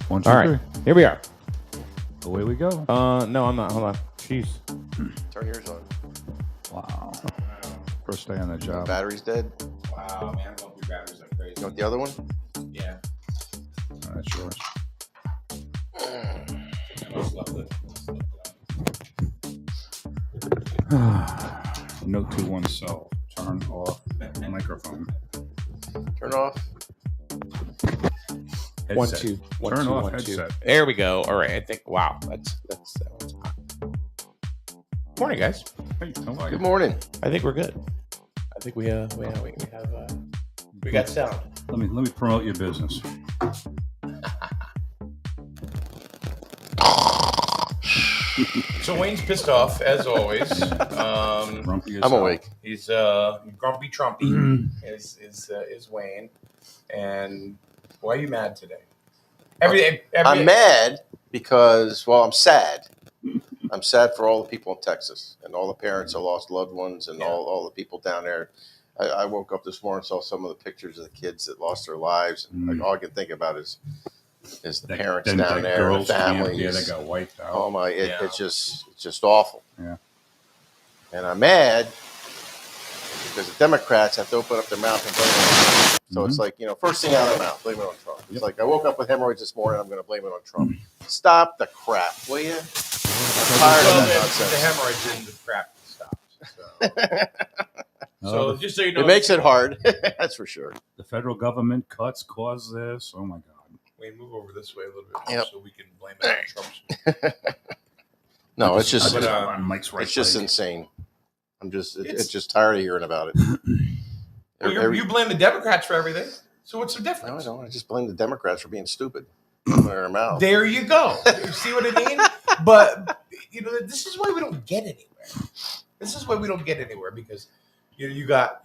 1, 2, All 3. right, here we are. Away we go. No, I'm not. Hold on. Jeez. Turn yours on. Wow. First day on the job. Battery's dead. Wow, man, I'm going through batteries like crazy. You want the other one? Yeah. Oh, that's yours. Note to oneself. Turn off microphone. Turn off. Headset. 1, 2, 1, Turn 2, off 1, 2. headset. There we go. All right. I think. Wow. That one's hot. Morning, guys. Hey, how are you? Good morning. I think we're good. I think we have we got sound. Let me promote your business. So Wayne's pissed off as always. Grumpy as I'm hell. awake. He's grumpy Trumpy is Wayne. And why are you mad today? I'm mad because, well, I'm sad. I'm sad for all the people in Texas and all the parents that lost loved ones and all the people down there. I woke up this morning and saw some of the pictures of the kids that lost their lives. And like, all I can think about is the parents down there, the families. Yeah, they got wiped out. Oh my! It's just awful. Yeah. And I'm mad because the Democrats have to open up their mouth and blame it on Trump. So it's like, first thing out of their mouth, blame it on Trump. It's like I woke up with hemorrhoids this morning. I'm going to blame it on Trump. Stop the crap, will you? I'm tired of that nonsense. The hemorrhoids in the crap stopped. So just so you know, It makes it hard. That's for sure. The federal government cuts cause this. Oh my God. Wayne, move over this way a little bit Yep. so we can blame it on Trump. No, it's just on Mike's right it's just leg. insane. It's just tired of hearing about it. Well, you blame the Democrats for everything. So what's the No, I difference? don't. I just blame the Democrats for being stupid. Opening their mouth. There you go. You see what I mean? But this is why we don't get anywhere. This is why we don't get anywhere because you got.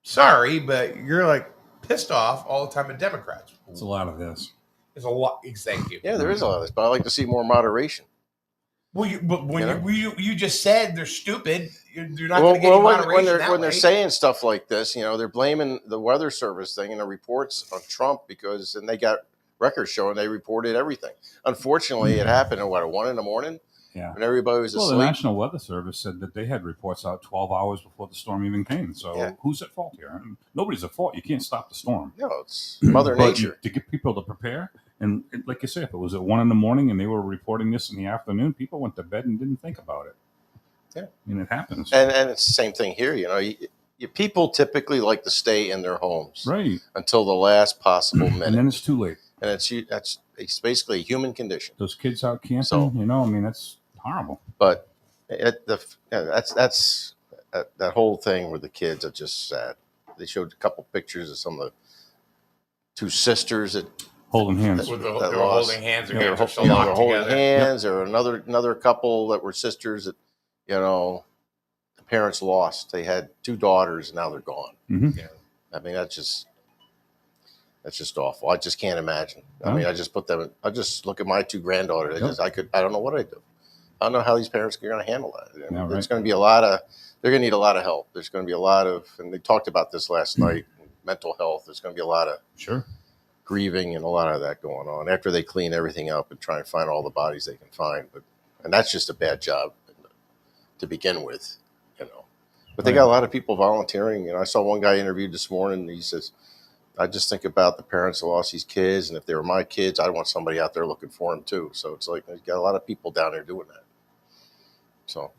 Sorry, but you're like pissed off all the time at Democrats. It's a lot of this. There's a lot. Thank you. Yeah, there is a lot of this, but I like to see more moderation. Well, but when You you just said they're stupid, you're not Well, going to get any when moderation they're that when they're way. saying stuff like this, they're blaming the Weather Service thing and the reports on Trump and they got records showing they reported everything. Unfortunately, it happened at 1 a.m. Yeah. when everybody was Well, asleep. the National Weather Service said that they had reports out 12 hours before the storm even came. So Yeah. who's at fault here? Nobody's at fault. You can't stop the storm. No, it's Mother But Nature. to get people to prepare, and like you say, if it was at 1 a.m. and they were reporting this in the afternoon, people went to bed and didn't think about it. Yeah. I mean, it happens. And it's the same thing here. People typically like to stay in their homes Right. until the last possible minute, And then it's too late. and it's basically a human condition. Those kids out camping, So- that's horrible. But that's that whole thing with the kids are just sad. They showed a couple pictures of some of the two sisters that Holding hands. With the, that they were lost. holding hands, their They were hands are still they're locked holding together. hands, or another couple that were sisters that the parents lost. They had two daughters, and now they're gone. Mhm. Yeah. I mean, that's just awful. I just can't imagine. I No. mean, I just look at my two granddaughters. Yep. I don't know what I do. I don't know how these parents are going to handle that. Yeah, There's right. going to be they're going to need a lot of help. There's going to be a lot of, and they talked about this last night, mental health. There's going to be a lot of Sure. grieving and a lot of that going on after they clean everything up and try and find all the bodies they can find. And that's just a bad job to begin with. But they got a lot of people volunteering. I saw one guy interviewed this morning, and he says, I just think about the parents that lost these kids, and if they were my kids, I'd want somebody out there looking for them too. So it's like there's got a lot of people down there doing that. So,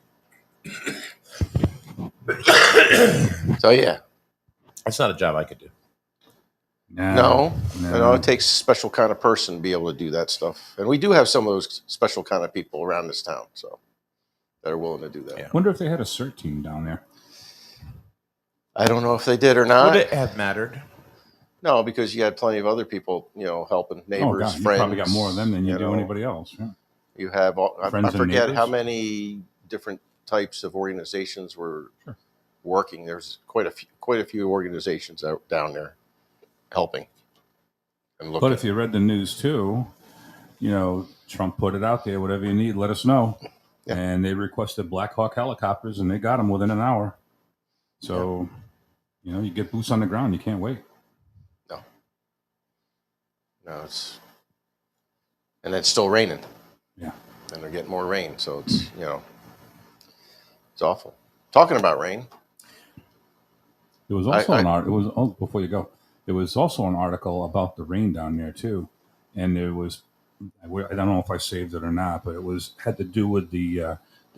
yeah, That's not a job I could do. no, it takes a special kind of person to be able to do that stuff, and we do have some of those special kind of people around this town, so that are willing to do that. Yeah. Wonder if they had a CERT team down there. I don't know if they did or not. Would it have mattered? No, because you had plenty of other people, helping neighbors, Oh, God, you friends. probably got more of them than you do know. anybody else. Yeah. You have, I Friends and forget neighbors? how many different types of organizations were working. There's quite a few organizations out down there helping and looking. But if you read the news too, Trump put it out there. Whatever you need, let us know. Yeah. And they requested Black Hawk helicopters, and they got them within an hour. So, you get boots on the ground. You can't wait. No, it's and it's still raining, Yeah. and they're getting more rain. So it's it's awful. Talking about rain, There was also an art. It was before you go. There was also an article about the rain down there too, and there was. I don't know if I saved it or not, but it had to do with the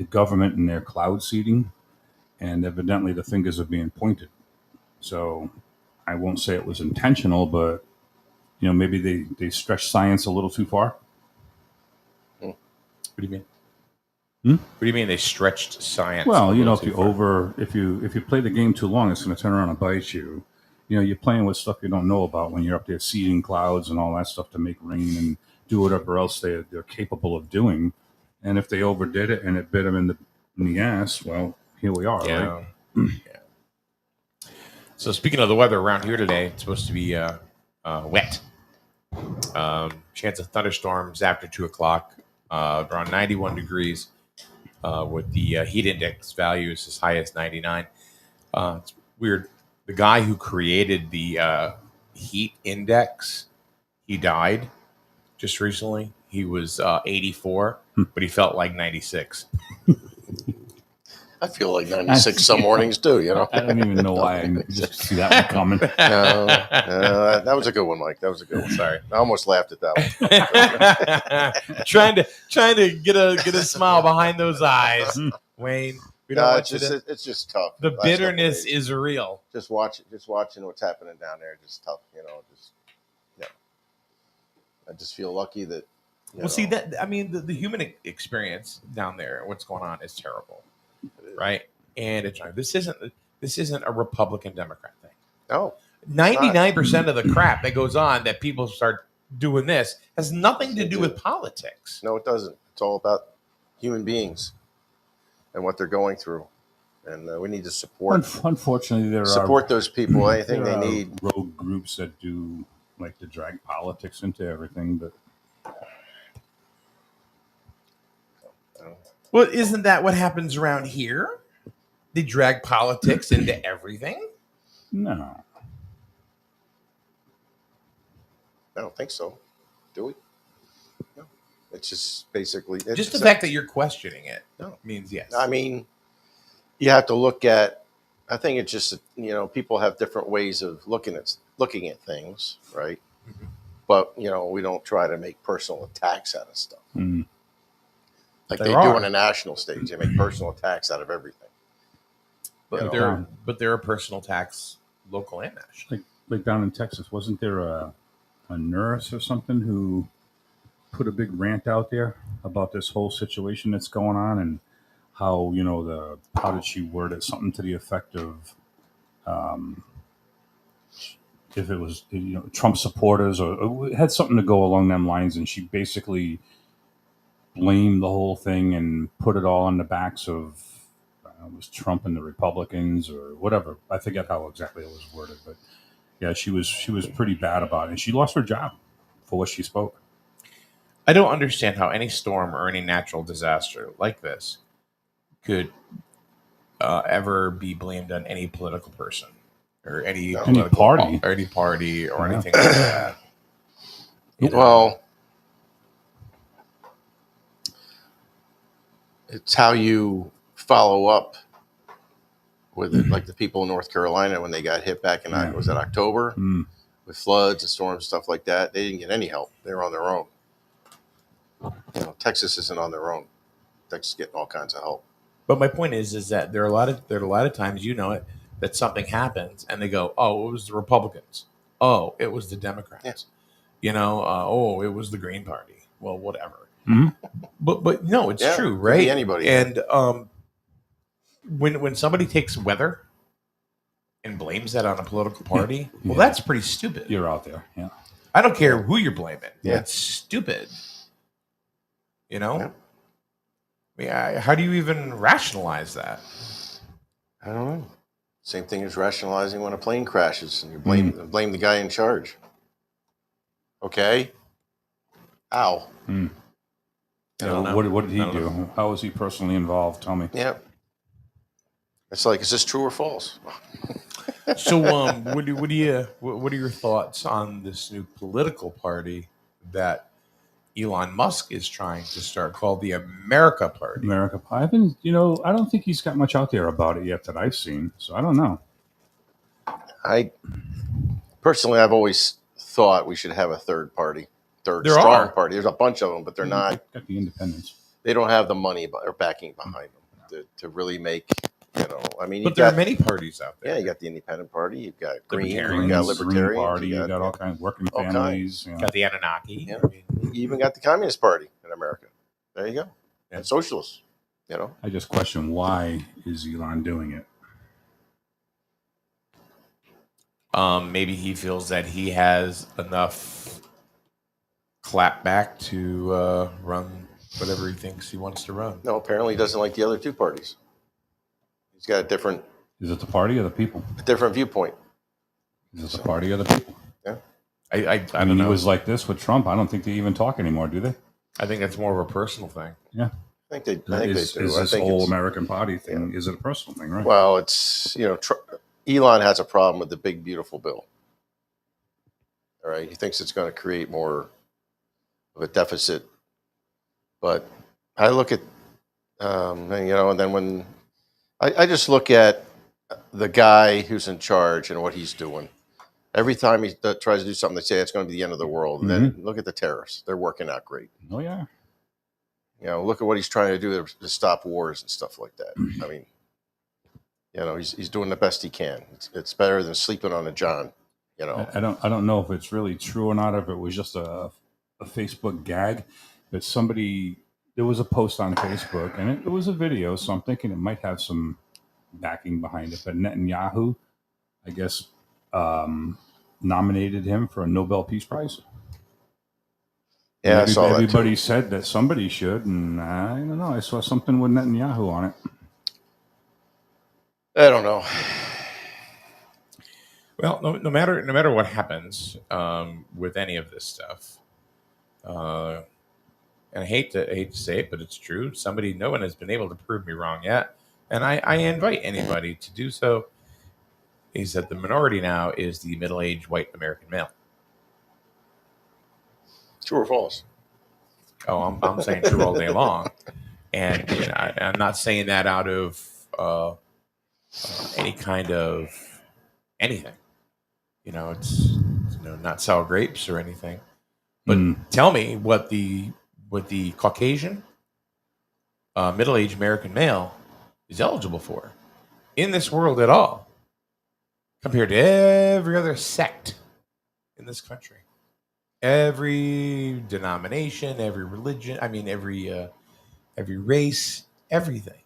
government and their cloud seeding, and evidently the fingers are being pointed. So I won't say it was intentional, but maybe they stretched science a little too far. What do you mean? Hmm? What do you mean they stretched science? Well, a little too if you play the game too long, it's going to turn around and bite you. You're playing with stuff you don't know about when you're up there seeding clouds and all that stuff to make rain and do whatever else they're capable of doing. And if they overdid it and it bit them in the ass, well, here we are, right? Yeah. So speaking of the weather around here today, it's supposed to be wet. Chance of thunderstorms after 2:00, around 91 degrees, with the heat index values as high as 99. It's weird. The guy who created the heat index, he died just recently. He was 84, but he felt like 96. I feel like 96 some mornings too. I don't even know why I just see that one coming. No, that was a good one, Mike. That was a good one. Sorry. I almost laughed at that one. trying to get a smile behind those eyes, Wayne. We don't want you to, it's just tough. the Last couple bitterness days. is real. Just watching what's happening down there. Just tough, I just feel lucky that. Well, see that I mean the human experience down there, what's going on is terrible, right? And it's this isn't a Republican Democrat thing. No, 99% of the crap that goes on that people start doing this has nothing to do with politics. no, it doesn't. It's all about human beings and what they're going through, and we need to support Unfortunately, there support those people. are Anything there they are need. rogue groups that do like to drag politics into everything, but Well, isn't that what happens around here? They drag politics into everything. no. I don't think so. Do we? No. It's just basically Just the fact that you're questioning it No. means yes. I mean, you have to look at. I think it's just people have different ways of looking at things, right? Mhm. But we don't try to make personal attacks out of stuff Mm. like There they are. do on a national stage. They make personal attacks out of everything. but there are personal attacks, local and national. Like down in Texas, wasn't there a nurse or something who put a big rant out there about this whole situation that's going on and how how did she word it, something to the effect of if it was Trump supporters or it had something to go along them lines, and she basically blamed the whole thing and put it all on the backs of it was Trump and the Republicans or whatever. I forget how exactly it was worded, but yeah, she was pretty bad about it, and she lost her job for what she spoke. I don't understand how any storm or any natural disaster like this could ever be blamed on any political person or any political party. or any party or Yeah. anything like that. Well, it's how you follow up with it, like the people in North Carolina when they got hit back in was that October Mm. with floods and storms and stuff like that. They didn't get any help. They were on their own. Texas isn't on their own. Texas is getting all kinds of help. But my point is that there are a lot of times that something happens and they go, oh, it was the Republicans. Oh, it was the Democrats. Oh, it was the Green Party. Well, whatever. Mhm. But no, it's Yeah, true, could be right? anybody. And when somebody takes weather and blames that on a political party, well, that's pretty stupid. You're out there, yeah. I don't care who you're blaming. Yeah. It's stupid. Yeah. Yeah. How do you even rationalize that? I don't know. Same thing as rationalizing when a plane crashes and you blame the guy in charge. Okay. Ow. Mm. I don't know. What did he I don't do? know. How was he personally involved? Tell me. Yeah. It's like, is this true or false? So, what are your thoughts on this new political party that Elon Musk is trying to start called the America Party. America. I haven't, I don't think he's got much out there about it yet that I've seen. So I don't know. I personally, I've always thought we should have a third party, There strong are. party. There's a bunch of them, but they're not. Got the independents. They don't have the money or backing behind them to really make. I mean, But there are many parties out there. Yeah, you got the Independent Party, you've got Green, Libertarians, you got Green Libertarians, Party, you got all kinds of working all families. Got the Anunnaki. Yeah. You even got the Communist Party in America. There you go. Yeah. And socialists. I just question, why is Elon doing it? Maybe he feels that he has enough clapback to run whatever he thinks he wants to run. No, apparently he doesn't like the other two parties. He's got a different Is it the party or the people? viewpoint. Is it the party or the people? Yeah. I I don't mean, know. it was like this with Trump. I don't think they even talk anymore, do they? I think that's more of a personal thing. I think they do. Is this whole American party thing, is it a personal thing, right? Well, it's, Elon has a problem with the big, beautiful bill. All right. He thinks it's going to create more of a deficit. But I look at, and then when I just look at the guy who's in charge and what he's doing. Every time he tries to do something, they say it's going to be the end of the world. And then look at the tariffs. They're working out great. Oh, yeah. Look at what he's trying to do to stop wars and stuff like that. I mean, he's doing the best he can. It's better than sleeping on a john. I don't know if it's really true or not, if it was just a Facebook gag, but there was a post on Facebook and it was a video, so I'm thinking it might have some backing behind it. But Netanyahu, I guess, nominated him for a Nobel Peace Prize. Yeah, I saw that everybody too. said that somebody should, and I don't know. I saw something with Netanyahu on it. I don't know. Well, no matter what happens with any of this stuff, and I hate to say it, but it's true. No one has been able to prove me wrong yet, and I invite anybody to do so. He said the minority now is the middle-aged white American male. True or false? Oh, I'm saying true all day long, and I'm not saying that out of any kind of anything. It's not sour grapes or anything. But tell me what the Caucasian middle-aged American male is eligible for in this world at all, compared to every other sect in this country. Every denomination, every religion, every race, everything.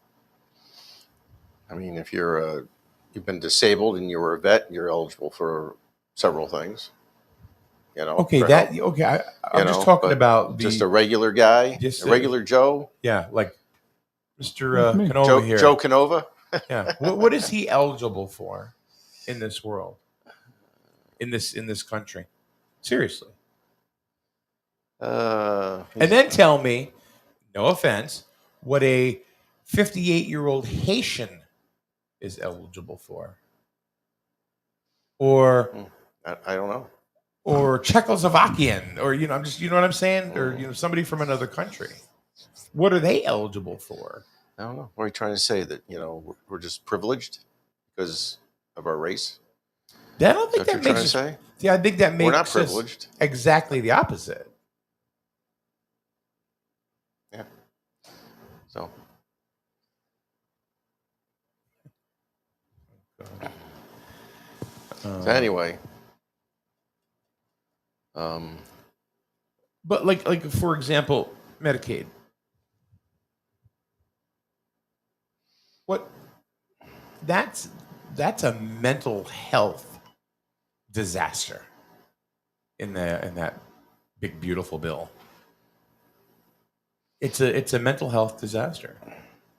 I mean, if you've been disabled and you were a vet, you're eligible for several things. Okay, I'm just talking about just a regular guy, a regular Joe. Yeah, like Mr. Canova Joe, here. Joe Canova. Yeah. What is he eligible for in this world? In this country? Seriously. And then tell me, no offense, what a 58-year-old Haitian is eligible for. Or I don't know. Or Czechoslovakian, or I'm just what I'm saying, or somebody from another country. What are they eligible for? I don't know. What are you trying to say, that we're just privileged because of our race? I don't think that makes us. Yeah, I think that makes we're not privileged. Exactly the opposite. Yeah. So. So anyway. But like for example, Medicaid. That's a mental health disaster in that big beautiful bill. It's a mental health disaster.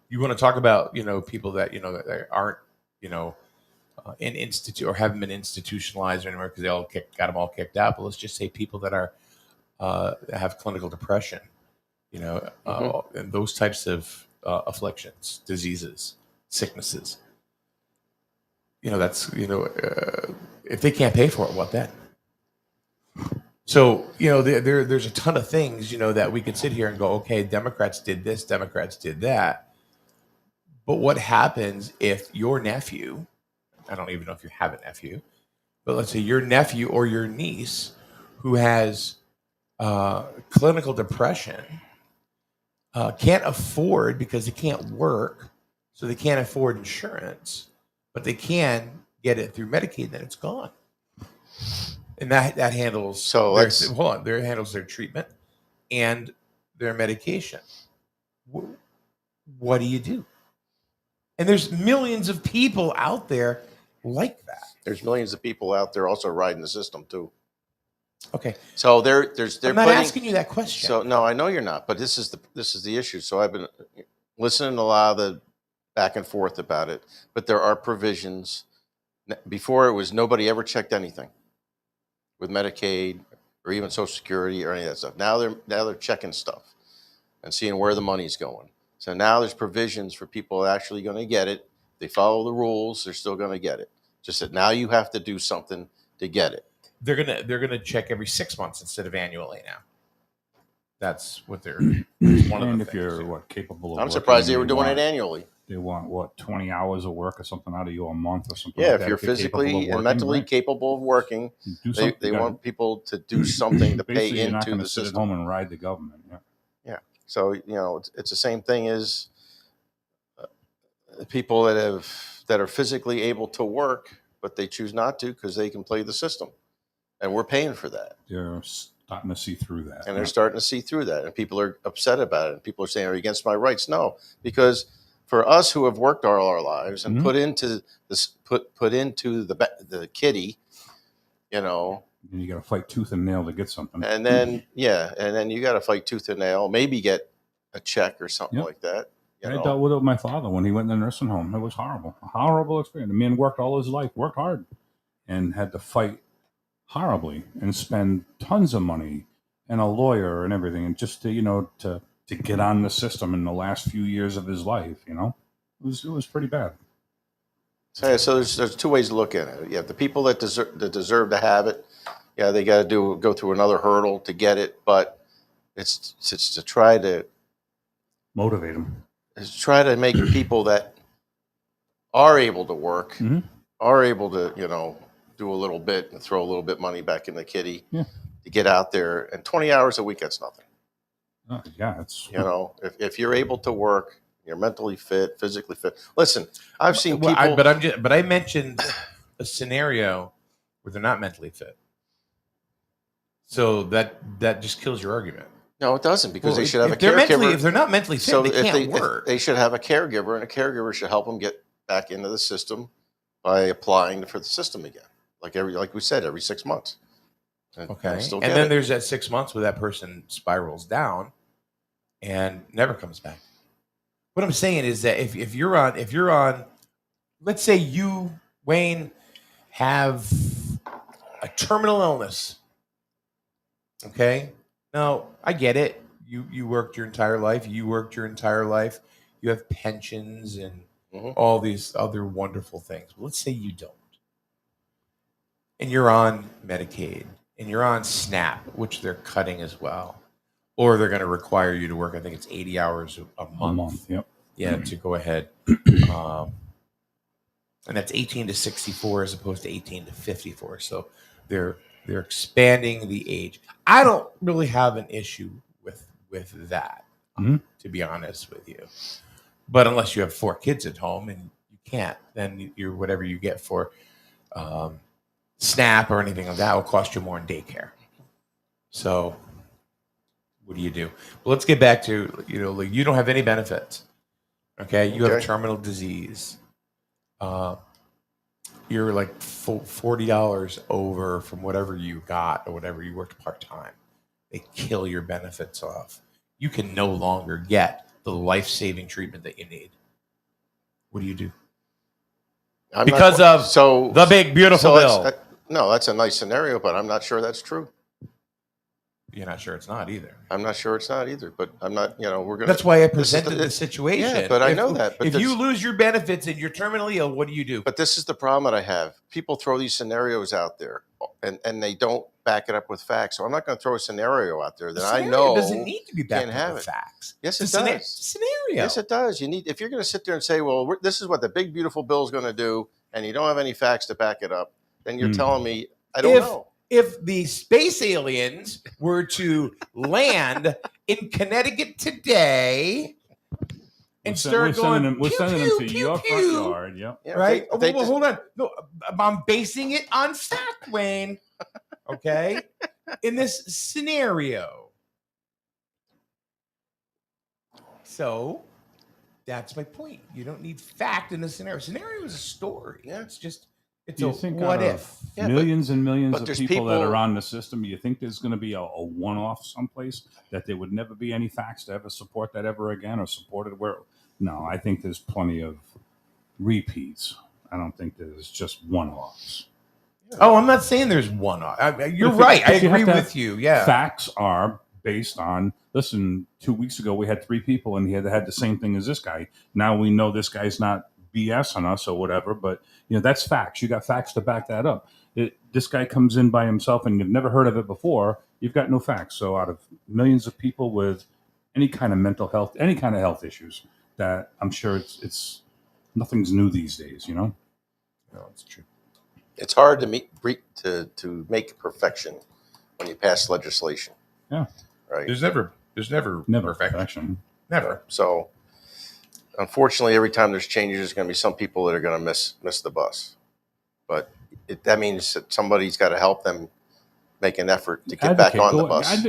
You want to talk about people that that aren't in institute or haven't been institutionalized anywhere because they all got them all kicked out. But let's just say people that are have clinical depression, and those types of afflictions, diseases, sicknesses. That's if they can't pay for it, what then? So, there's a ton of things, that we can sit here and go, okay, Democrats did this, Democrats did that. But what happens if your nephew, I don't even know if you have a nephew, but let's say your nephew or your niece who has clinical depression can't afford because they can't work, so they can't afford insurance, but they can get it through Medicaid, then it's gone. And that handles that handles their treatment and their medication. What do you do? And there's millions of people out there like that. There's millions of people out there also riding the system too. Okay. So they're I'm not asking you that question. So no, I know you're not, but this is the issue. So I've been listening to a lot of the back and forth about it, but there are provisions. Before it was nobody ever checked anything with Medicaid or even Social Security or any of that stuff. Now they're checking stuff and seeing where the money's going. So now there's provisions for people actually going to get it. They follow the rules, they're still going to get it. Just that now you have to do something to get it. They're gonna check every 6 months instead of annually now. That's what they're. One of And the if you're things. capable of I'm working, surprised they were doing it annually. They want 20 hours of work or something out of you a month or something. Yeah, like if that, you're capable of physically working, and mentally right. capable of working, Do something, they you gotta- want people to do something to basically, pay you're not into going the to sit at system. home and ride the government. Yeah. So it's the same thing as people that are physically able to work, but they choose not to because they can play the system, and we're paying for that. They're starting to see through that. And they're starting to see through that, and people are upset about it. And people are saying, "Are you against my rights?" No, because for us who have worked all our lives and put into this, put into the kitty, And you got to fight tooth and nail to get something. and then you got to fight tooth and nail, maybe get a check or something like that. I dealt with it with my father when he went in the nursing home. It was horrible, a horrible experience. The man worked all his life, worked hard, and had to fight horribly and spend tons of money and a lawyer and everything, and just to get on the system in the last few years of his life. It was pretty bad. So there's two ways to look at it. Yeah, the people that deserve to have it, yeah, they got to go through another hurdle to get it, but it's to try to Motivate them. is try to make people that are able to work, are able to, do a little bit and throw a little bit money back in the kitty to get out there. And 20 hours a week, that's nothing. Yeah, it's if you're able to work, you're mentally fit, physically fit. Listen, I've seen people. But I mentioned a scenario where they're not mentally fit. So that just kills your argument. No, it doesn't, because they should have a caregiver. If they're not mentally fit, they can't work. They should have a caregiver, and a caregiver should help them get back into the system by applying for the system again, like we said, every 6 months. Okay, and then there's that 6 months where that person spirals down and never comes back. What I'm saying is that if you're on, let's say you, Wayne, have a terminal illness. Okay. Now, I get it. You worked your entire life. You have pensions and all these other wonderful things. But let's say you don't. And you're on Medicaid. And you're on SNAP, which they're cutting as well. Or they're going to require you to work, I think it's 80 hours a month. Yep. Yeah, to go ahead. And that's 18 to 64 as opposed to 18 to 54. So they're expanding the age. I don't really have an issue with that, to be honest with you. But unless you have 4 kids at home and you can't, then you're whatever you get for SNAP or anything like that will cost you more in daycare. So what do you do? Well, let's get back to, you don't have any benefits. Okay. You have a terminal disease. You're like $40 over from whatever you got or whatever you worked part-time. They kill your benefits off. You can no longer get the life-saving treatment that you need. What do you do? Because of the big, beautiful bill. No, that's a nice scenario, but I'm not sure that's true. you're not sure it's not either. I'm not sure it's not either, but I'm not. We're gonna. That's why I this is presented the situation. Yeah, but I know that. But if you lose your benefits and you're terminally ill, what do you do? But this is the problem that I have. People throw these scenarios out there, and they don't back it up with facts. So I'm not going to throw a scenario out there that I know doesn't need to be backed can't up have with it. facts. Yes, It's it a does. scenario. Yes, it does. If you're going to sit there and say, "Well, this is what the big beautiful bill is going to do," and you don't have any facts to back it up, then you're telling me I don't know. If the space aliens were to land in Connecticut today and we're sending them to pew, your pew, front yard. Yep. Yeah, right? they Well, hold on. No, I'm basing it on fact, Wayne. Okay? In this scenario. So that's my point. You don't need fact in the scenario. Scenario is a story. Yeah. It's just Do you think what out if. of Yeah, millions and millions but of there's people that people- are on the system, you think there's going to be a one-off someplace that there would never be any facts to ever support that ever again or support it where? No, I think there's plenty of repeats. I don't think there's just one-offs. Oh, I'm not saying there's one. You're If you- right. I if you have agree to with you. Yeah. Facts are based on, listen, 2 weeks ago we had 3 people and he had the same thing as this guy. Now we know this guy's not BS on us or whatever, but that's facts. You got facts to back that up. This guy comes in by himself and you've never heard of it before, you've got no facts. So out of millions of people with any kind of mental health, any kind of health issues, that I'm sure it's nothing's new these days, No, it's true. It's hard to make perfection when you pass legislation. Yeah. Right. There's never perfection. Never. So, unfortunately, every time there's changes, there's going to be some people that are going to miss the bus. But that means that somebody's got to help them make an effort to get back on the bus.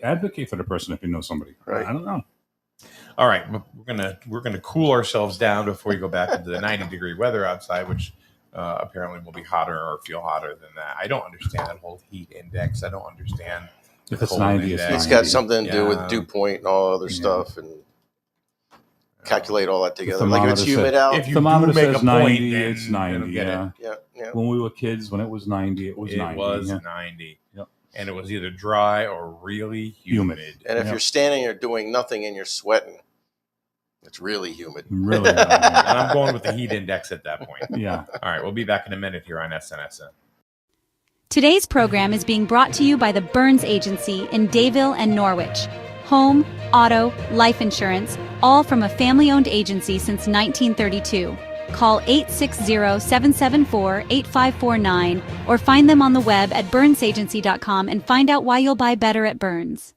Advocate for the person if you know somebody. Right. I don't know. All right, we're gonna cool ourselves down before we go back into the 90-degree weather outside, which apparently will be hotter or feel hotter than that. I don't understand that whole heat index. I don't understand. If it's cold 90, it's index. It's got something to do Yeah. with dew point and all other stuff, and calculate all that together. Like if it's thermometer humid said- out. If you Thermometer do make says a point, 90, then it's I don't 90. get it. Yeah. Yeah. When we were kids, when it was 90, it was 90. Yeah. 90. Yep. And it was either dry or really humid. And if Yep. you're standing there doing nothing and you're sweating, it's really humid. Really. And I'm going with the heat index at that point. Yeah. All right, we'll be back in a minute here on SNSN. Today's program is being brought to you by the Burns Agency in Dayville and Norwich. Home, auto, life insurance, all from a family-owned agency since 1932. Call 860-774-8549 or find them on the web at burnsagency.com and find out why you'll buy better at Burns.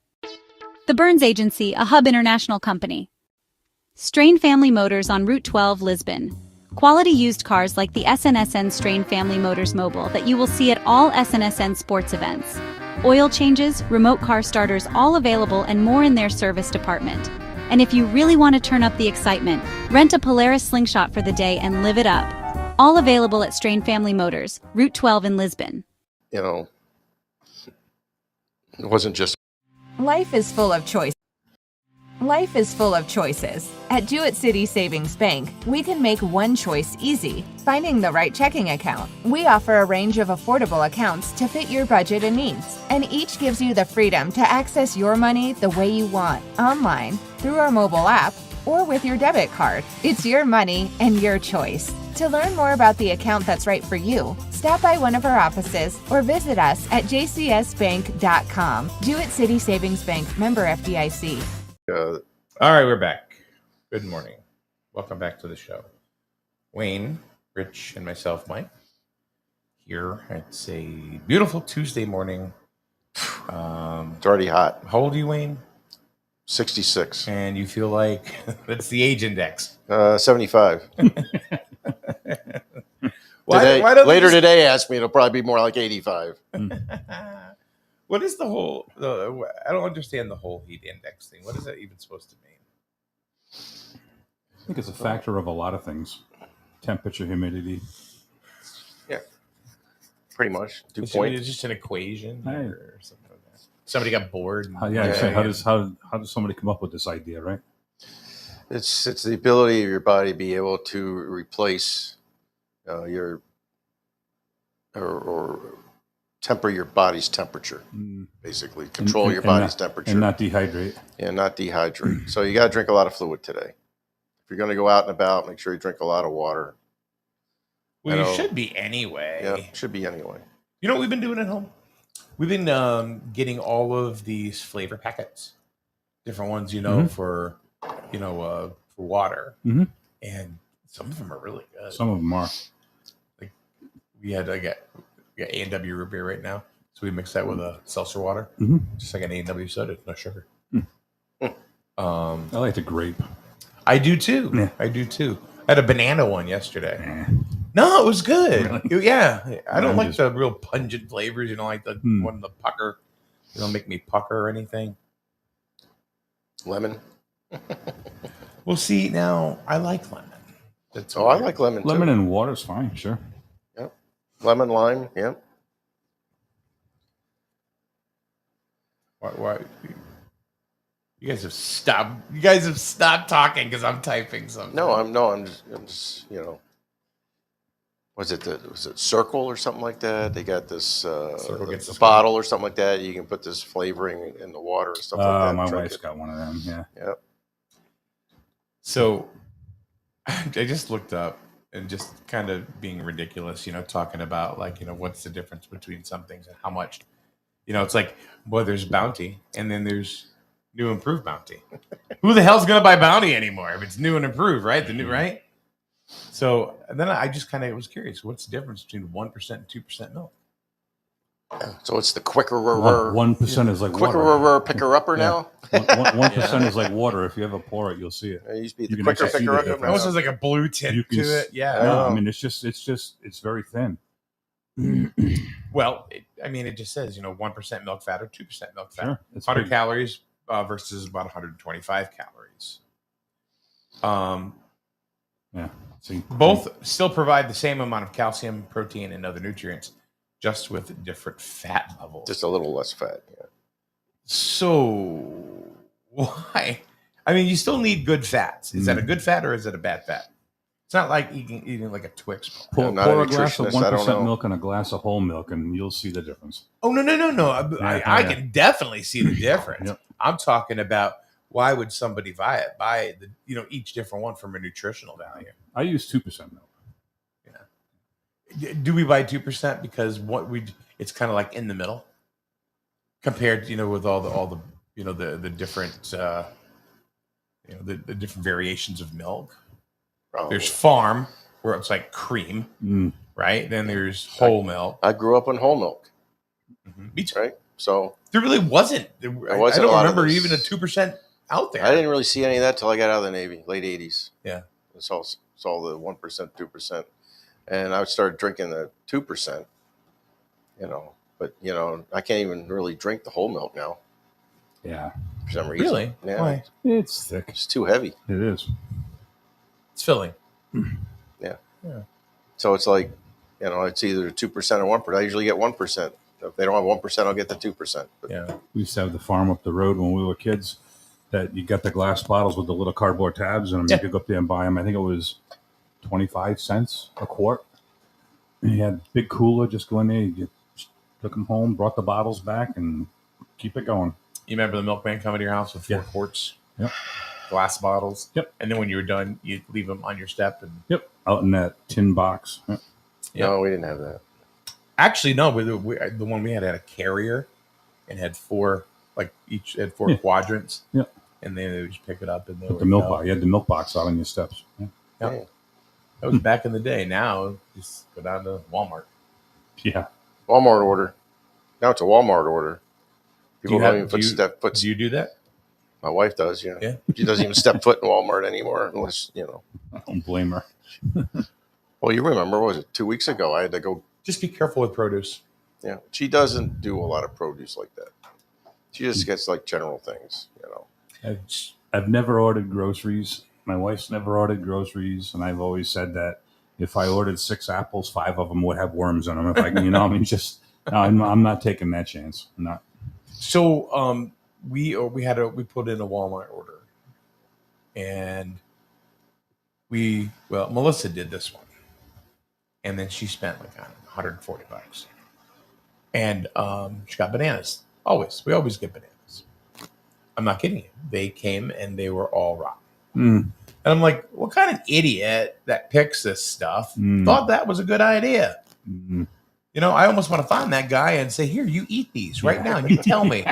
The Burns Agency, a Hub International company. Strain Family Motors on Route 12, Lisbon. Quality used cars like the SNSN Strain Family Motors Mobile that you will see at all SNSN sports events. Oil changes, remote car starters, all available and more in their service department. And if you really want to turn up the excitement, rent a Polaris Slingshot for the day and live it up. All available at Strain Family Motors, Route 12 in Lisbon. It wasn't just Life is full of choices. Life is full of choices. At Jewett City Savings Bank, we can make one choice easy, finding the right checking account. We offer a range of affordable accounts to fit your budget and needs, and each gives you the freedom to access your money the way you want, online, through our mobile app, or with your debit card. It's your money and your choice. To learn more about the account that's right for you, stop by one of our offices or visit us at jcsbank.com. Jewett City Savings Bank, member FDIC. All right, we're back. Good morning. Welcome back to the show. Wayne, Rich, and myself, Mike, here. It's a beautiful Tuesday morning. it's already hot. How old are you, Wayne? 66. And you feel like that's the age index. 75. Later today, ask me, it'll probably be more like 85. What is the whole? I don't understand the whole heat index thing. What is that even supposed to mean? I think it's a factor of a lot of things. Temperature, humidity. Yeah, pretty much. Dew It's point. just an equation Right. or something like that. Somebody got bored. and- How does somebody come up with this idea, right? It's the ability of your body to be able to replace your or temper your body's temperature, basically control your And body's not, temperature, and not dehydrate. and not dehydrate. So you got to drink a lot of fluid today. If you're going to go out and about, make sure you drink a lot of water. Well, I you know. should be anyway. Yeah, should be anyway. You know what we've been doing at home? We've been getting all of these flavor packets, different ones, for water, and some of them are really good. Some of them are. Like we got A&W root beer right now, so we mix that with a seltzer water, just like an A&W soda, no sugar. I like the grape. I do too. Yeah. I do too. I had a banana one yesterday. Eh. No, it was good. Really? Yeah, I don't I'm like just- the real pungent flavors. Like the one, the pucker. They don't make me pucker or anything. Lemon. Well, see, now I like lemon. That's Oh, I weird. like lemon. Lemon too. and water's fine, sure. Yep. Lemon, lime. Yep. Why? You guys have stopped. You guys have stopped talking because I'm typing something. No, I'm just. Was it Circle or something like that? They got this Circle gets the this bottle or something like that. You can put this flavoring in the water and stuff like that. My Drink wife's it. got one of them, yeah. Yep. So I just looked up and just kind of being ridiculous, talking about what's the difference between some things and how much, it's like, boy, there's Bounty and then there's new improved Bounty. Who the hell's going to buy Bounty anymore if it's new and improved, right? The new, right? So and then I just kind of was curious, what's the difference between 1% and 2% milk? So it's the quicker 1% is like quicker water. picker upper Yeah. now. 1% is like water. If you ever pour it, you'll see it. It used to be You the can quicker actually see picker the upper. difference. It almost has like a blue tint You can to s- it. Yeah. No, Oh. I mean it's very thin. Well, it just says, 1% milk fat or 2% milk fat. Sure, it's 100 big. calories versus about 125 calories. Yeah. See, Both still provide the same amount of calcium, protein, and other nutrients, just with different fat levels. Just a little less fat. Yeah. So why? I mean, you still need good fats. Is that a good fat or is it a bad fat? It's not like eating like a Twix bar. pour, I'm not a pour a glass of nutritionist, I don't 1% know. milk and a glass of whole milk, and you'll see the difference. Oh no! I Yeah. can definitely see the difference. Yep. I'm talking about why would somebody buy each different one from a nutritional value. I use 2% milk. Do we buy 2% because it's kind of like in the middle compared with all the different the different variations of milk. Probably. There's farm where it's like cream, right? Then there's whole milk. I grew up on whole milk, Me too. right? So There really wasn't. I wasn't a don't lot of remember this. even a 2% out there. I didn't really see any of that till I got out of the Navy, late 80s. Yeah. Saw the 1%, 2%. And I started drinking the 2%, but, I can't even really drink the whole milk now Yeah. for some reason. Really? Yeah. Why? It's thick. It's too heavy. It is. It's filling. So it's like, it's either 2% or 1%. I usually get 1%. If they don't have 1%, I'll get the 2%. But Yeah. We used to have the farm up the road when we were kids that you got the glass bottles with the little cardboard tabs in them. Yeah. You could go up there and buy them. I think it was 25 cents a quart. And you had a big cooler, just go in there, you took them home, brought the bottles back, and keep it going. You remember the milkman coming to your house with 4 Yeah. quarts? Yep. Glass bottles. Yep. And then when you were done, you'd leave them on your step. And Yep. Out in that tin box. Yep. Yeah. no, we didn't have that. actually, no, the one we had a carrier and had 4, like each had 4 Yeah. quadrants. Yep. And then they would just pick it up and they Put would the milk go. box. You had the milk box out on your steps. Yeah. Yep. Yeah. That was back in the day. Now, just go down to Walmart. Yeah. Walmart order. Now it's a Walmart order. Do People you don't have- even put do you- step foot. Do you do that? My wife does, yeah. Yeah. She doesn't even step foot in Walmart anymore unless, I don't blame her. Well, you remember, what was it, 2 weeks ago? I had to go. Just be careful with produce. Yeah. She doesn't do a lot of produce like that. She just gets like general things, I've never ordered groceries. My wife's never ordered groceries, and I've always said that if I ordered 6 apples, 5 of them would have worms in them. If I, I'm not taking that chance. I'm not. So we put in a Walmart order, and Melissa did this one, and then she spent like $140, And she got bananas. We always get bananas. I'm not kidding you. They came and they were all rotten. Mm. And I'm like, what kind of idiot that picks this stuff thought that was a good idea? Mm. You know, I almost want to find that guy and say, here, you eat these right now. You tell me.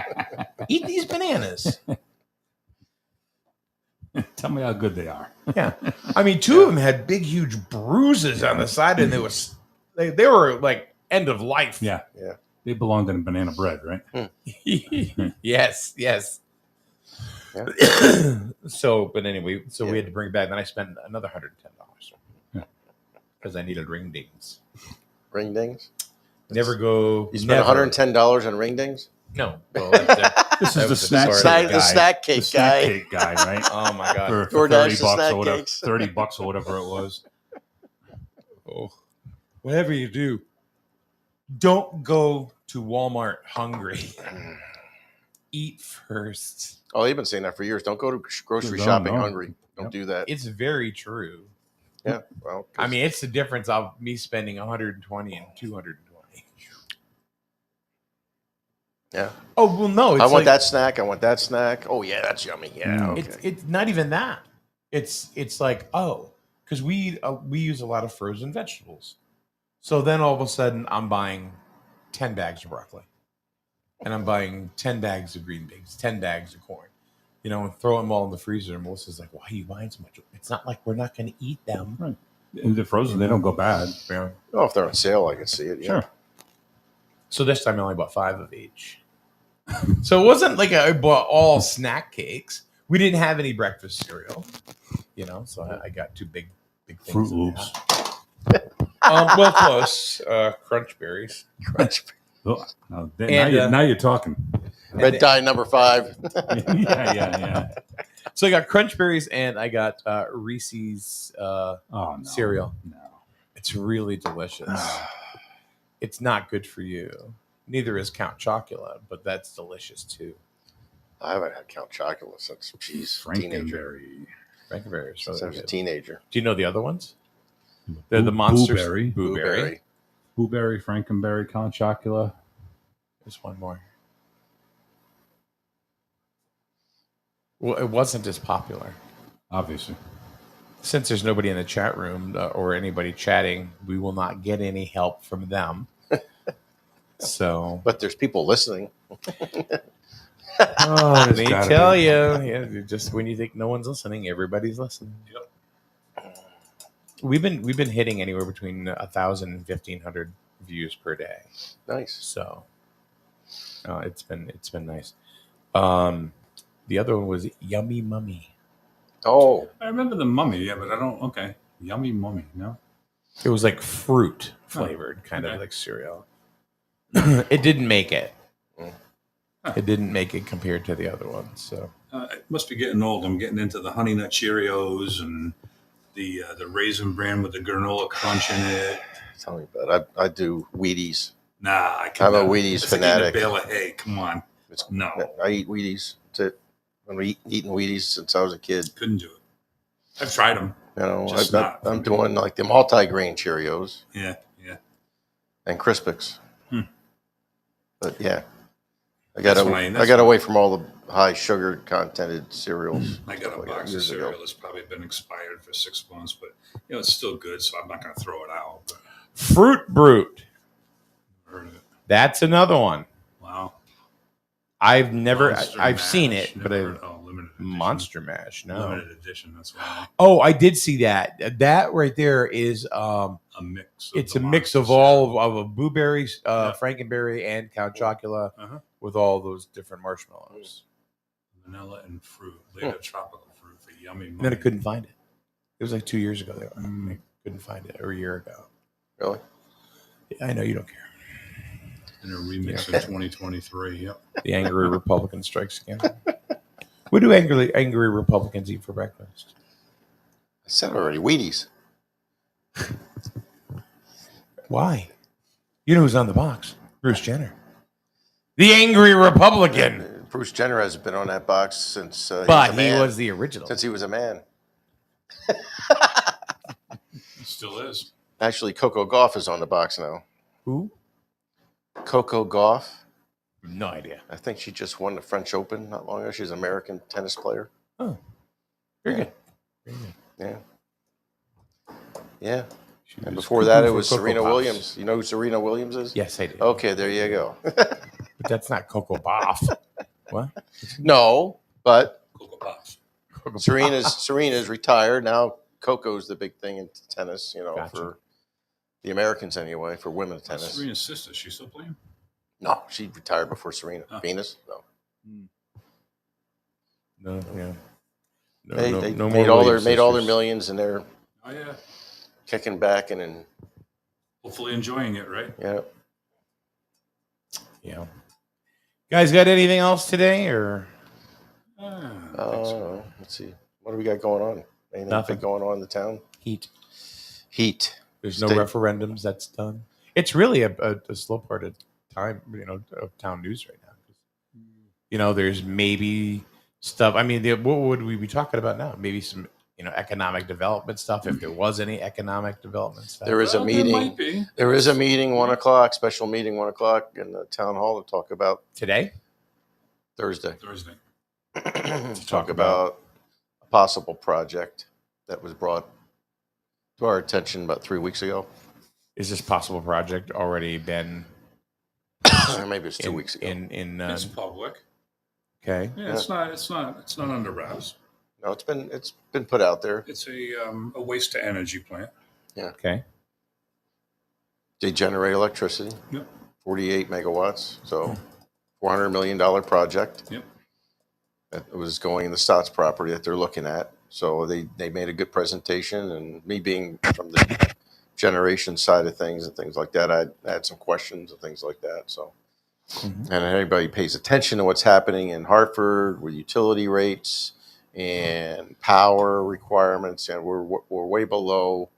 Eat these bananas. Tell me how good they are. Yeah. I mean, two of them had big, huge bruises on the side, and they were like end of life. Yeah. Yeah. They belonged in banana bread, right? Yes. Yeah. But anyway, we had to bring it back. Then I spent another $110 because I needed ring dings. Ring dings? Never go. You spent never. $110 on ring dings? No. Well, This is the sorry, snack, The snack cake the snack guy. cake guy, right? Oh my god. For DoorDash 30 the bucks snack or whatever, cakes. $30 or whatever it was. Oh, whatever you do, don't go to Walmart hungry. Eat first. Oh, you've been saying that for years. Don't go to grocery No, shopping no. hungry. Don't Yep. do that. It's very true. Yeah. Well, I mean, it's the difference of me spending 120 and 220. yeah. Oh well, no. It's I want like, that snack. I want that snack. Oh yeah, that's yummy. Yeah. Okay. It's not even that. It's like because we use a lot of frozen vegetables. So then all of a sudden I'm buying 10 bags of broccoli, and I'm buying 10 bags of green beans, 10 bags of corn. You know, and throw them all in the freezer. And Melissa's like, "Why are you buying so much?" It's not like we're not going to eat them. Right. And they're frozen. They don't go bad. Yeah. Oh, if they're on sale, I can see it. Yeah. Sure. So this time I only bought 5 of each. So it wasn't like I bought all snack cakes. We didn't have any breakfast cereal, you know. So I got 2 big things. Fruit in Loops. well, close. Crunch berries. Oh, now, And, now you're talking. Red dye number 5. yeah. So I got crunch berries and I got Reese's Oh, no. cereal. No. It's really delicious. It's not good for you. Neither is Count Chocula, but that's delicious too. I haven't had Count Chocula since teenager. Frankenberry. Frankenberry. Since I was a teenager. Do you know the other ones? They're the monsters. Blueberry. Blueberry. Blueberry, Frankenberry, Count Chocula. There's one more. Well, it wasn't as popular. Obviously. Since there's nobody in the chat room or anybody chatting, we will not get any help from them. So, But there's people listening. let me gotta tell be. you, just when you think no one's listening, everybody's listening. Yep. We've been hitting anywhere between 1,000 and 1,500 views per day. Nice. So, it's been nice. The other one was Yummy Mummy. Oh, I remember the mummy, yeah, but I don't. Okay. Yummy mummy, no? It was like fruit flavored, kind of okay. like cereal. It didn't make it. Mm. It didn't make it compared to the other ones. So It must be getting old. I'm getting into the Honey Nut Cheerios and the Raisin Bran with the granola crunch in it. tell me about it. I do Wheaties. Nah, I can't. I'm a Wheaties It's like eating fanatic. a bale of hay. Come on. No. I eat Wheaties. That's it. I've been eating Wheaties since I was a kid. Couldn't do it. I've tried them. You know, Just not for I'm me. doing like the multi-grain Cheerios Yeah. and Crispix. Hmm. But yeah, I That's got when I- I got away from all the high sugar contented cereals. I got a like box of years ago. cereal that's probably been expired for 6 months, but it's still good, so I'm not going to throw it out. But Fruit Brute. I've heard of it. That's another one. Wow. I've never. Monster I've Mash. seen it, but Never heard- limited edition. Monster Mash. No. Limited edition. That's why. Oh, I did see that. That right there is A mix. it's the a mix of monsters. all of a blueberry, Yeah. Frankenberry, and Count Chocula Uh-huh. with all those different marshmallows. Vanilla and fruit. Later tropical fruit for yummy. And then I mummy. couldn't find it. It was like 2 years ago. I couldn't find it, or a year ago. Really? I know you don't care. And a remix in 2023. Yep. The angry Republican strikes again. What do angry Republicans eat for breakfast? I said already Wheaties. Why? You know who's on the box? Bruce Jenner. The angry Republican. Bruce Jenner has been on that box since But a he man. was the original. Since he was a man. It still is. Actually, Coco Gauff is on the box now. Who? Coco Gauff. No idea. I think she just won the French Open not long ago. She's an American tennis player. Oh, very Yeah. good. Very good. Yeah. Yeah. She And was before that, cuckoo it for was Cocoa Serena Puffs. Williams. You know who Serena Williams is? Yes, I do. Okay, there you go. But that's not Coco Boff. What? No, but Cocoa Pops. Cocoa Serena's retired now. Coco's the big thing in tennis. Gotcha. For the Americans anyway, for women's That's tennis. Serena's sister. She's still playing? No, she retired before Serena. Oh. Venus. No, No, yeah. No, they no made more all Williams their sisters. millions, and they're Oh, yeah. kicking back and Hopefully enjoying it, right? yeah. Yeah. Guys, got anything else today, or I think so. Let's see. What do we got going on? Anything Nothing. big going on in the town? heat? Heat. There's no State- referendums. That's done. It's really a slow part of time, of town news right now. There's maybe stuff. I mean, what would we be talking about now? Maybe some, economic development stuff, if there was any economic development stuff. There is a Well, there meeting. might be. There is a meeting 1:00, special meeting 1:00 in the town hall to talk about Today. Thursday. Thursday. Talk about a possible project that was brought to our attention about 3 weeks ago. Is this possible project already been Or maybe it's 2 weeks ago. in It's public. okay? Yeah, it's not under wraps. No, it's been put out there. It's a waste to energy plant. Okay. They generate electricity, Yep. 48 megawatts. So $400 million project. Yep. That was going in the Stotts property that they're looking at. So they made a good presentation, and me being from the generation side of things and things like that, I had some questions and things like that. So, Mhm. and everybody pays attention to what's happening in Hartford with utility rates and power requirements, and we're way below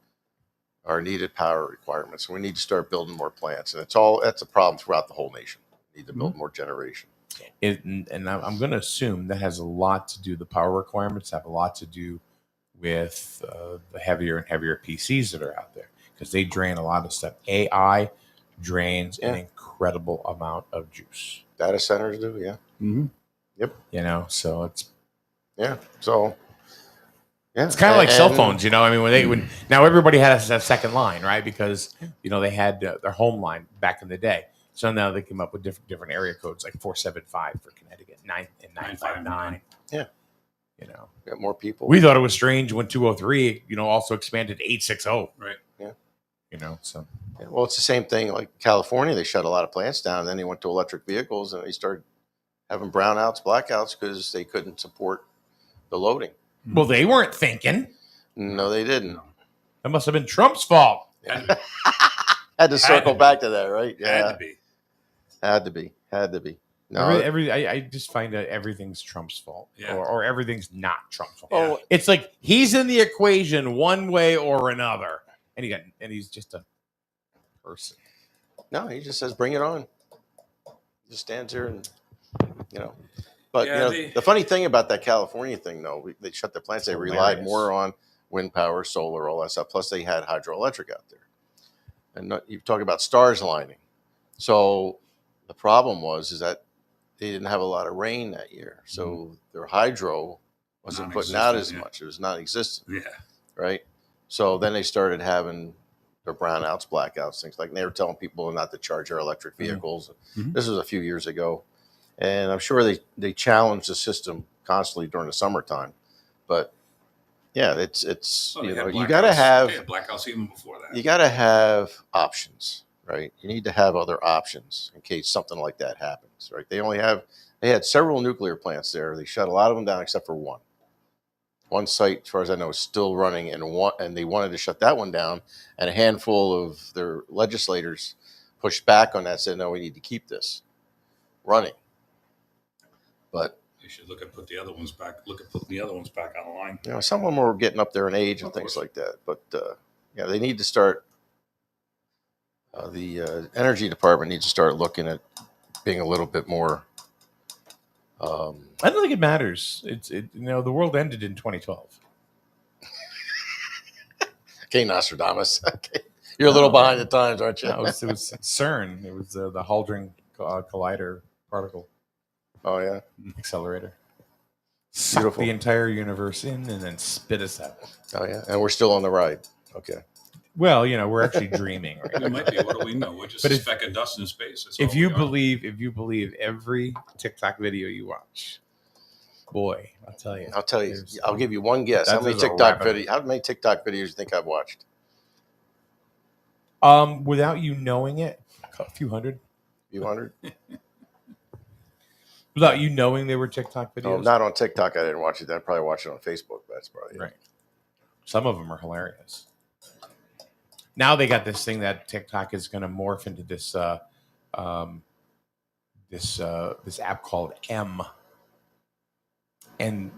our needed power requirements. We need to start building more plants, and that's a problem throughout the whole nation. We need to build more generation. And I'm going to assume that has a lot to do. The power requirements have a lot to do with the heavier and heavier PCs that are out there, because they drain a lot of stuff. AI drains an Yeah. incredible amount of juice. Data centers do, yeah. Mm-hmm. So it's So, yeah, it's kind of like cell And- phones. I mean, when now everybody has a second line, right? Because they had their home line back in the day. So now they came up with different area codes, like 475 for Connecticut, 9 and 959. Yeah. got more people. We thought it was strange when 203, also expanded to 860. Right. So Yeah, well, it's the same thing. Like California, they shut a lot of plants down, and then they went to electric vehicles, and they started having brownouts, blackouts because they couldn't support the loading. well, they weren't thinking. No, they didn't. No. That must have been Trump's fault. Had to be. Had to circle be. back to that, right? Had Yeah, to be. had to be. No, I just find that everything's Trump's fault, Yeah. or everything's not Trump's fault. Oh, It's like he's in the equation one way or another, and he's just a person. no, he just says, "Bring it on." Just stands there and But Yeah, the funny thing about that California thing, though, they shut the plants. They relied Hilarious. more on wind power, solar, all that stuff. Plus, they had hydroelectric out there. And you talk about stars aligning. So the problem is that they didn't have a lot of rain that year. So their hydro wasn't putting out as Non-existent, yeah. much. It was non-existent, Yeah. right? So then they started having their brownouts, blackouts, things like. And they were telling people not to charge their electric vehicles. Mhm. This was a few years ago, and I'm sure they challenged the system constantly during the summertime. But yeah, it's Well, they had you got to blackouts. have They had blackouts even before that. you got to have options, right? You need to have other options in case something like that happens, right? They had several nuclear plants there. They shut a lot of them down except for one. One site, as far as I know, is still running, and they wanted to shut that one down. And a handful of their legislators pushed back on that, said, "No, we need to keep this running." But They should look at putting the other ones back online. some of them were getting up there in age and Of things course. like that. But they need to start. The energy department needs to start looking at being a little bit more. I don't think it matters. The world ended in 2012. Okay, Nostradamus. Okay. You're a little behind the times, aren't you? No, it was CERN. It was the Hadron Collider particle Oh yeah. accelerator. Suck Beautiful. the entire universe in and then spit us out. Oh yeah. And we're still on the ride. Okay. Well, we're actually dreaming right We now. might be. What do we know? We're just But a if- speck of dust in space. That's If all you we are. believe every TikTok video you watch, boy, I'll tell you. There's- I'll give you one guess. How many That's a TikTok rabbit videos? How many TikTok videos do you think I've watched? Without you knowing it, a few hundred. Few hundred? Without you knowing they were TikTok videos. No, not on TikTok. I didn't watch it. I probably watched it on Facebook. That's probably it. Right. Some of them are hilarious. Now they got this thing that TikTok is going to morph into this this app called M, and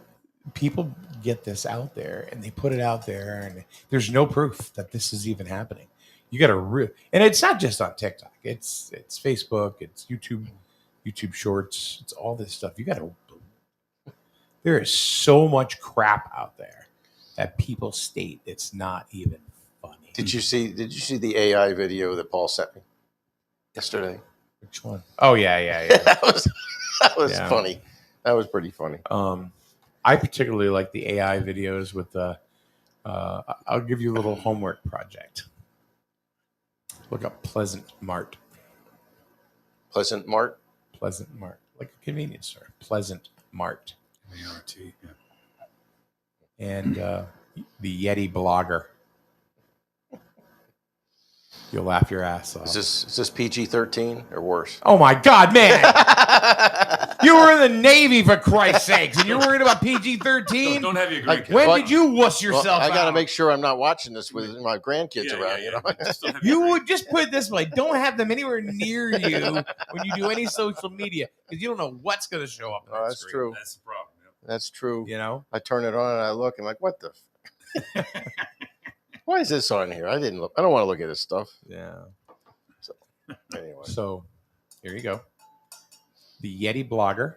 people get this out there and they put it out there, and there's no proof that this is even happening. You got to and it's not just on TikTok. It's Facebook. It's YouTube Shorts. It's all this stuff. You got to. There is so much crap out there that people state it's not even funny. Did you see the AI video that Paul sent me yesterday? Which one? Oh yeah. that was Yeah. funny. That was pretty funny. I particularly like the AI videos with the. I'll give you a little homework project. Look up Pleasant Mart. Pleasant Mart. Pleasant Mart, like a convenience store. Pleasant Mart. ART, yeah. And the Yeti blogger. You'll laugh your ass off. Is this PG-13 or worse? Oh my God, man! You were in the Navy, for Christ's sakes, and you're worried about PG-13? Don't have your Like, grandkids. When Well, did you wuss Well, yourself I got to out? make sure I'm not watching this with my grandkids Yeah, around. yeah, You know. yeah. Just don't have You your would just put it this way: don't have them anywhere near you when you do any social media, because you don't know what's going to show up. On Oh, that that's screen, true. That's the problem. Yeah. That's true. You know, I turn it on and I look. I'm like, what the? Why is this on here? I didn't look. I don't want to look at this stuff. yeah. Anyway. So here you go: the Yeti blogger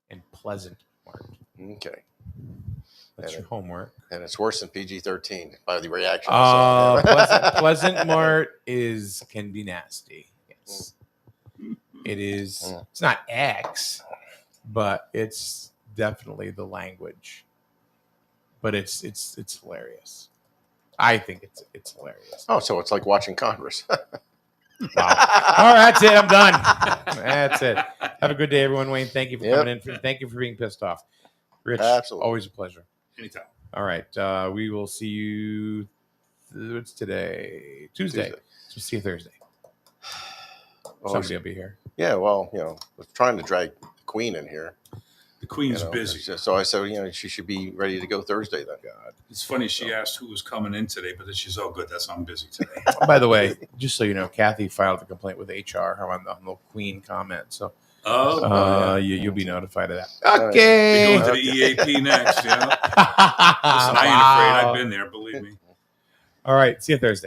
and Pleasant Mart. Okay. That's And your homework. And it's worse than PG-13 by the reaction. I saw. Pleasant Mart can be nasty. Yes, it is. Mm. It's not X, but it's definitely the language. But it's hilarious. I think it's hilarious. Oh, so it's like watching Congress. Wow. All right, that's it. I'm done. That's it. Have a good day, everyone. Wayne, thank you for Yep. coming in. Thank you for being pissed off. Rich, Absolutely. always a pleasure. Anytime. All right. We will see you. What's today? Tuesday. Tuesday. So see you Thursday. Oh, Somebody will be here. yeah, well, I was trying to drag the Queen in here. The Queen's it's busy. just- so I said, she should be ready to go Thursday then. God. It's funny. She asked who was coming in today, but then she's oh good. That's I'm busy today. By the way, just so you know, Kathy filed a complaint with HR on the Queen comment. So Oh, yeah. you'll be notified of that. right. Okay. We're going to the EAP next. Yeah. Listen, I ain't afraid. I've been there. Believe me. All right. See you Thursday.